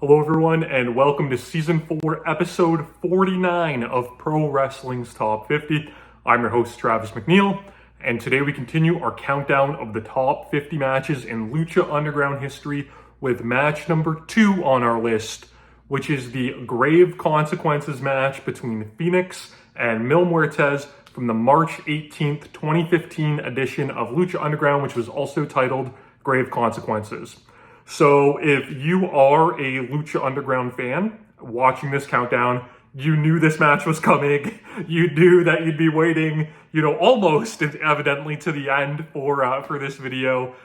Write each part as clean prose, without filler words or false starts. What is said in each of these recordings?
Hello everyone and welcome to Season 4, Episode 49 of Pro Wrestling's Top 50. I'm your host Travis McNeil, and today we continue our countdown of the top 50 matches in Lucha Underground history with match number 2 on our list, which is the Grave Consequences match between Fenix and Muertes from the March 18th, 2015 edition of Lucha Underground, which was also titled Grave Consequences. So if you are a Lucha Underground fan watching this countdown, you knew this match was coming. You knew that you'd be waiting, almost evidently to the end for this video.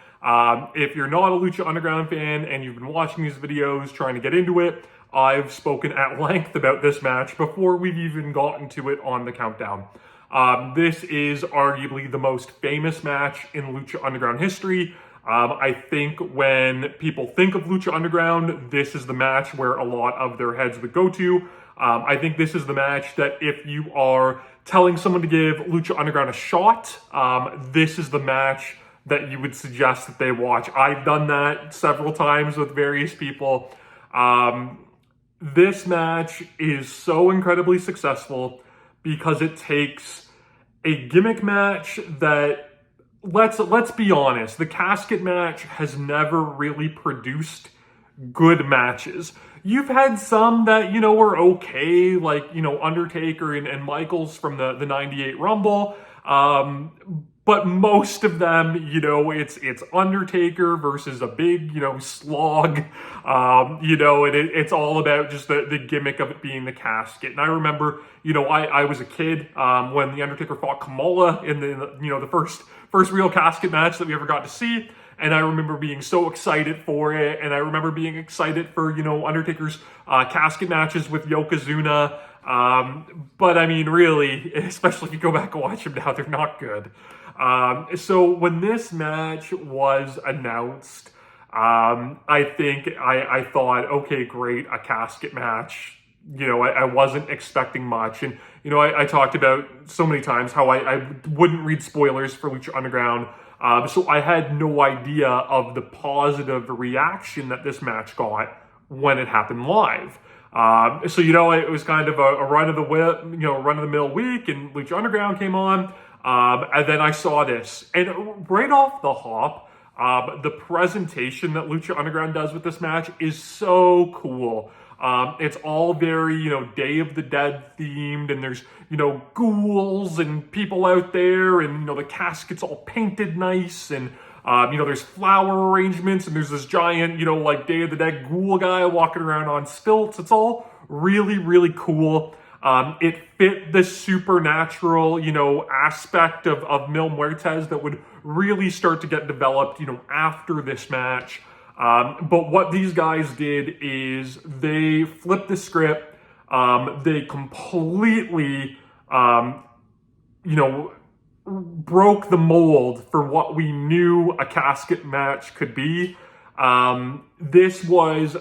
If you're not a Lucha Underground fan and you've been watching these videos trying to get into it, I've spoken at length about this match before we've even gotten to it on the countdown. This is arguably the most famous match in Lucha Underground history. I think when people think of Lucha Underground, this is the match where a lot of their heads would go to. I think this is the match that if you are telling someone to give Lucha Underground a shot, this is the match that you would suggest that they watch. I've done that several times with various people. This match is so incredibly successful because it takes a gimmick match that, let's be honest, the casket match has never really produced good matches. You've had some that, were okay, like, Undertaker and Michaels from the 98 Rumble. But most of them, it's Undertaker versus a big, slog, and it's all about just the gimmick of it being the casket. And I remember, I was a kid when the Undertaker fought Kamala in the first real casket match that we ever got to see. And I remember being so excited for it. And I remember being excited for, Undertaker's casket matches with Yokozuna. But I mean, really, especially if you go back and watch them now, they're not good. So when this match was announced, I think I thought, okay, great, a casket match. I wasn't expecting much. And, I talked about so many times how I wouldn't read spoilers for Lucha Underground. So I had no idea of the positive reaction that this match got when it happened live. So, it was kind of a run-of-the-mill week, and Lucha Underground came on. And then I saw this, and right off the hop, the presentation that Lucha Underground does with this match is so cool. It's all very, Day of the Dead themed, and there's, ghouls and people out there, and, the casket's all painted nice, and, there's flower arrangements, and there's this giant, Day of the Dead ghoul guy walking around on stilts. It's all really, really cool. It fit the supernatural, aspect of Mil Muertes that would really start to get developed, after this match. But what these guys did is they flipped the script. They completely, broke the mold for what we knew a casket match could be. This was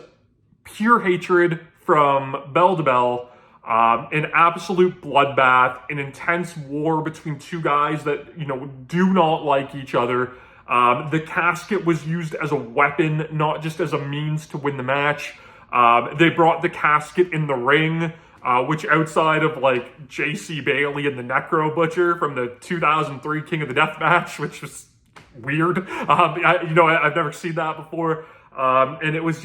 pure hatred from bell to bell. An absolute bloodbath, an intense war between two guys that, do not like each other. The casket was used as a weapon, not just as a means to win the match. They brought the casket in the ring, which outside of like J.C. Bailey and the Necro Butcher from the 2003 King of the Death match, which was weird. I've never seen that before. And it was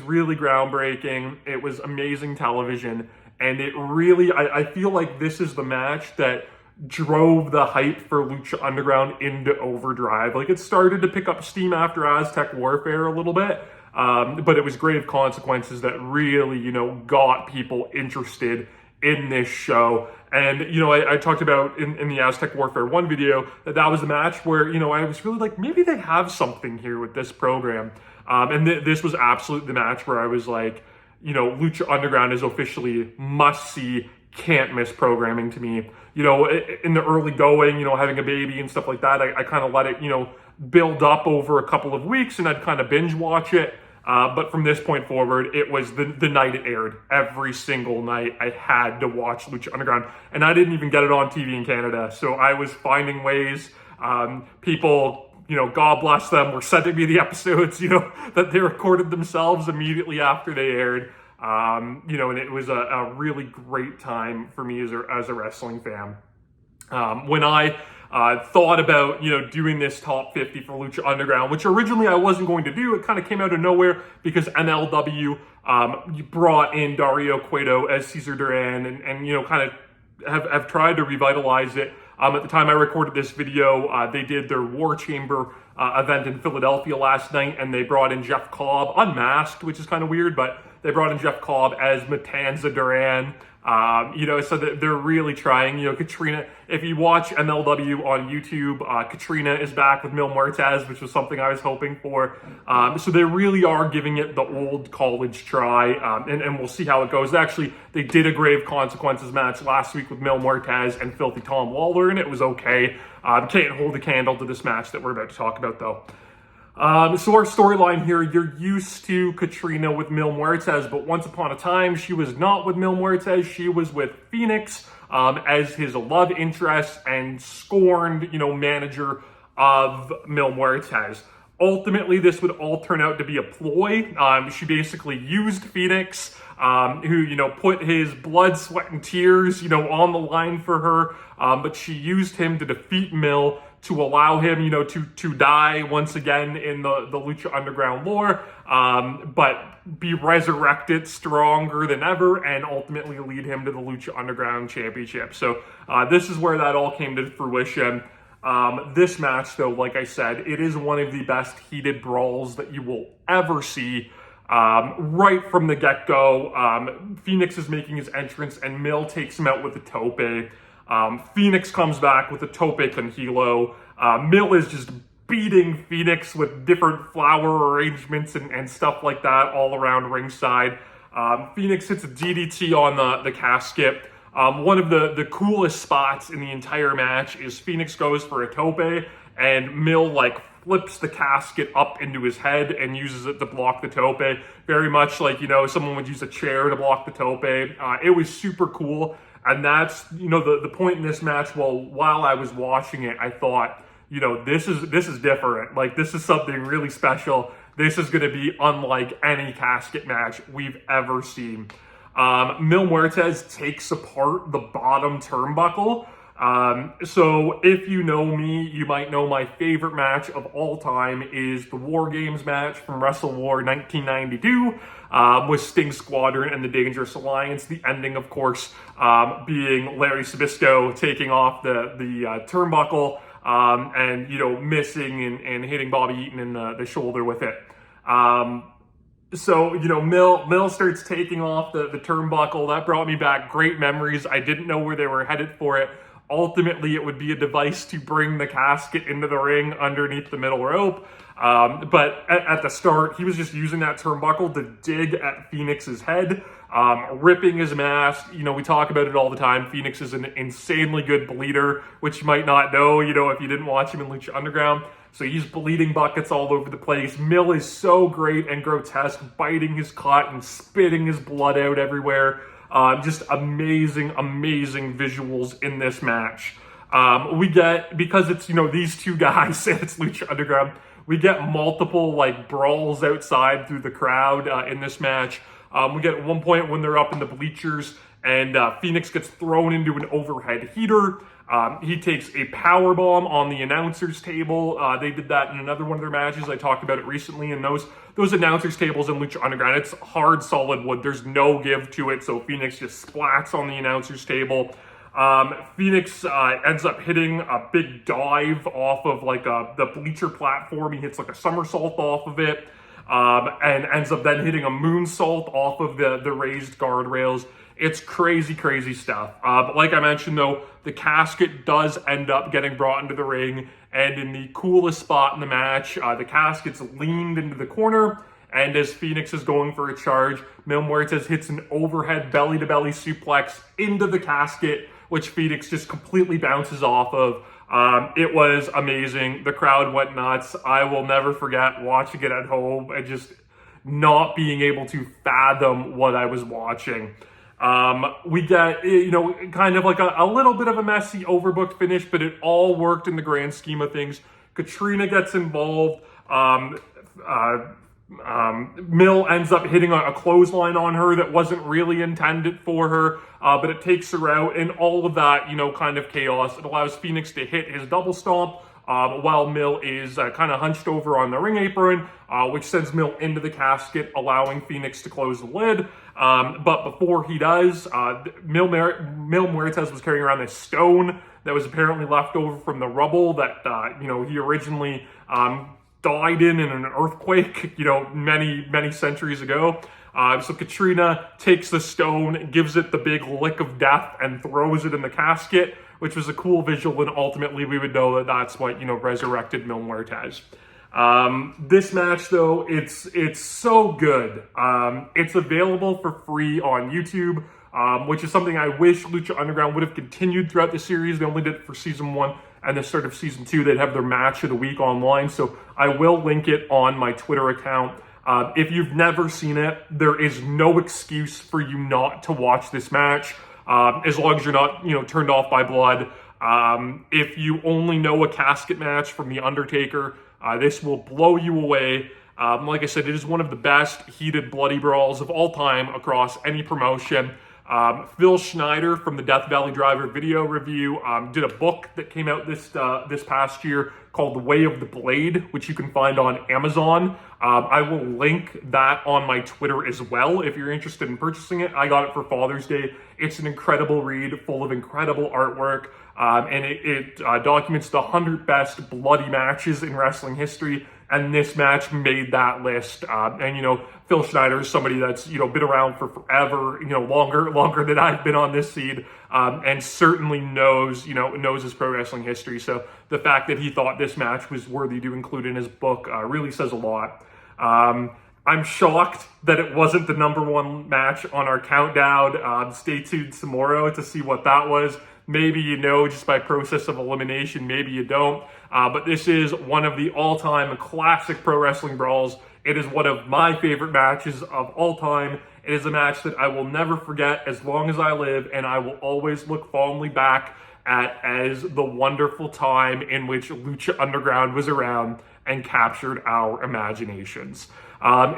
really groundbreaking. It was amazing television. And it really, I feel like this is the match that drove the hype for Lucha Underground into overdrive. Like, it started to pick up steam after Aztec Warfare a little bit, but it was Grave Consequences that really, got people interested in this show. And, I talked about in the Aztec Warfare 1 video that was a match where, I was really like, maybe they have something here with this program. And this was absolutely the match where I was like, Lucha Underground is officially must-see, can't-miss programming to me. In the early going, having a baby and stuff like that, I kind of let it, build up over a couple of weeks, and I'd kind of binge watch it. But from this point forward, it was the night it aired. Every single night, I had to watch Lucha Underground. And I didn't even get it on TV in Canada, so I was finding ways. People God bless them, were sending me the episodes, that they recorded themselves immediately after they aired. And it was a really great time for me as a wrestling fan. When I thought about, doing this top 50 for Lucha Underground, which originally I wasn't going to do, it kind of came out of nowhere because MLW brought in Dario Cueto as Cesar Duran and kind of have tried to revitalize it. At the time I recorded this video, they did their War Chamber event in Philadelphia last night, and they brought in Jeff Cobb, unmasked, which is kind of weird, but they brought in Jeff Cobb as Matanza Duran. So that they're really trying. Katrina, if you watch MLW on YouTube, Katrina is back with Mil Muertes, which was something I was hoping for. So they really are giving it the old college try, and we'll see how it goes. Actually, they did a Grave Consequences match last week with Mil Muertes and Filthy Tom Lawler, and it was okay. Can't hold a candle to this match that we're about to talk about, though. So our storyline here, you're used to Katrina with Mil Muertes, but once upon a time, she was not with Mil Muertes. She was with Fenix as his love interest and scorned, manager of Mil Muertes. Ultimately, this would all turn out to be a ploy. She basically used Fenix, who, put his blood, sweat, and tears, on the line for her, but she used him to defeat Mil, to allow him, to die once again in the Lucha Underground lore, but be resurrected stronger than ever and ultimately lead him to the Lucha Underground Championship. So this is where that all came to fruition. This match, though, like I said, it is one of the best heated brawls that you will ever see. Right from the get-go, Fenix is making his entrance and Mil takes him out with a tope. Fenix comes back with a tope con hilo. Mil is just beating Fenix with different flower arrangements and stuff like that all around ringside. Fenix hits a DDT on the casket. One of the coolest spots in the entire match is Fenix goes for a tope and Mil flips the casket up into his head and uses it to block the tope. Very much like, someone would use a chair to block the tope. It was super cool. And that's, the point in this match, while I was watching it, I thought, this is different. This is something really special. This is going to be unlike any casket match we've ever seen. Mil Muertes takes apart the bottom turnbuckle. So if you know me, you might know my favorite match of all time is the War Games match from Wrestle War 1992 with Sting Squadron and the Dangerous Alliance. The ending, of course, being Larry Sabisco taking off the turnbuckle and, missing and hitting Bobby Eaton in the shoulder with it. So, Mil starts taking off the turnbuckle. That brought me back great memories. I didn't know where they were headed for it. Ultimately, it would be a device to bring the casket into the ring underneath the middle rope. But at the start, he was just using that turnbuckle to dig at Fenix's head, ripping his mask. We talk about it all the time. Fenix is an insanely good bleeder, which you might not know, if you didn't watch him in Lucha Underground. So he's bleeding buckets all over the place. Mil is so great and grotesque, biting his cut and spitting his blood out everywhere. Just amazing visuals in this match. We get, because it's, these two guys, and it's Lucha Underground, we get multiple, brawls outside through the crowd in this match. We get at one point when they're up in the bleachers, and Fenix gets thrown into an overhead heater. He takes a power bomb on the announcer's table. They did that in another one of their matches. I talked about it recently, and those announcers' tables in Lucha Underground, it's hard, solid wood. There's no give to it, so Fenix just splats on the announcer's table. Fenix ends up hitting a big dive off of the bleacher platform. He hits a somersault off of it, and ends up then hitting a moonsault off of the raised guardrails. It's crazy stuff. But like I mentioned, though, the casket does end up getting brought into the ring, and in the coolest spot in the match, the casket's leaned into the corner, and as Fenix is going for a charge, Mil Muertes hits an overhead belly-to-belly suplex into the casket, which Fenix just completely bounces off of. It was amazing. The crowd went nuts. I will never forget watching it at home and just not being able to fathom what I was watching. We get, kind of a little bit of a messy, overbooked finish, but it all worked in the grand scheme of things. Katrina gets involved. Mill ends up hitting a clothesline on her that wasn't really intended for her, but it takes her out, and all of that, kind of chaos. It allows Fenix to hit his double stomp while Mill is kind of hunched over on the ring apron, which sends Mill into the casket, allowing Fenix to close the lid. But before he does, Mil Muertes was carrying around this stone that was apparently left over from the rubble that, he originally died in an earthquake, many centuries ago. So Katrina takes the stone, gives it the big lick of death, and throws it in the casket, which was a cool visual, and ultimately we would know that that's what, resurrected Mil Muertes. This match, though, it's so good. It's available for free on YouTube, which is something I wish Lucha Underground would have continued throughout the series. They only did it for season 1 and the start of season 2. They'd have their match of the week online, so I will link it on my Twitter account. If you've never seen it, there is no excuse for you not to watch this match, as long as you're not, turned off by blood. If you only know a casket match from The Undertaker, this will blow you away. Like I said, it is one of the best heated bloody brawls of all time across any promotion. Phil Schneider from the Death Valley Driver video review did a book that came out this past year called The Way of the Blade, which you can find on Amazon. I will link that on my Twitter as well if you're interested in purchasing it. I got it for Father's Day. It's an incredible read full of incredible artwork, and it documents the 100 best bloody matches in wrestling history, and this match made that list. And Phil Schneider is somebody that's been around for forever, longer than I've been on this scene, and certainly knows his pro wrestling history. So the fact that he thought this match was worthy to include in his book really says a lot. I'm shocked that it wasn't the #1 match on our countdown. Stay tuned tomorrow to see what that was. Maybe just by process of elimination, maybe you don't. But this is one of the all-time classic pro wrestling brawls. It is one of my favorite matches of all time. It is a match that I will never forget as long as I live, and I will always look fondly back at as the wonderful time in which Lucha Underground was around and captured our imaginations.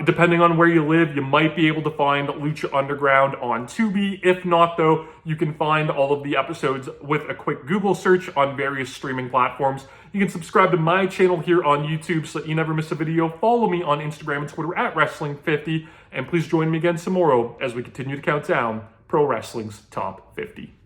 Depending on where you live, you might be able to find Lucha Underground on Tubi. If not, though, you can find all of the episodes with a quick Google search on various streaming platforms. You can subscribe to my channel here on YouTube so that you never miss a video. Follow me on Instagram and Twitter at Wrestling50. And please join me again tomorrow as we continue to count down Pro Wrestling's Top 50.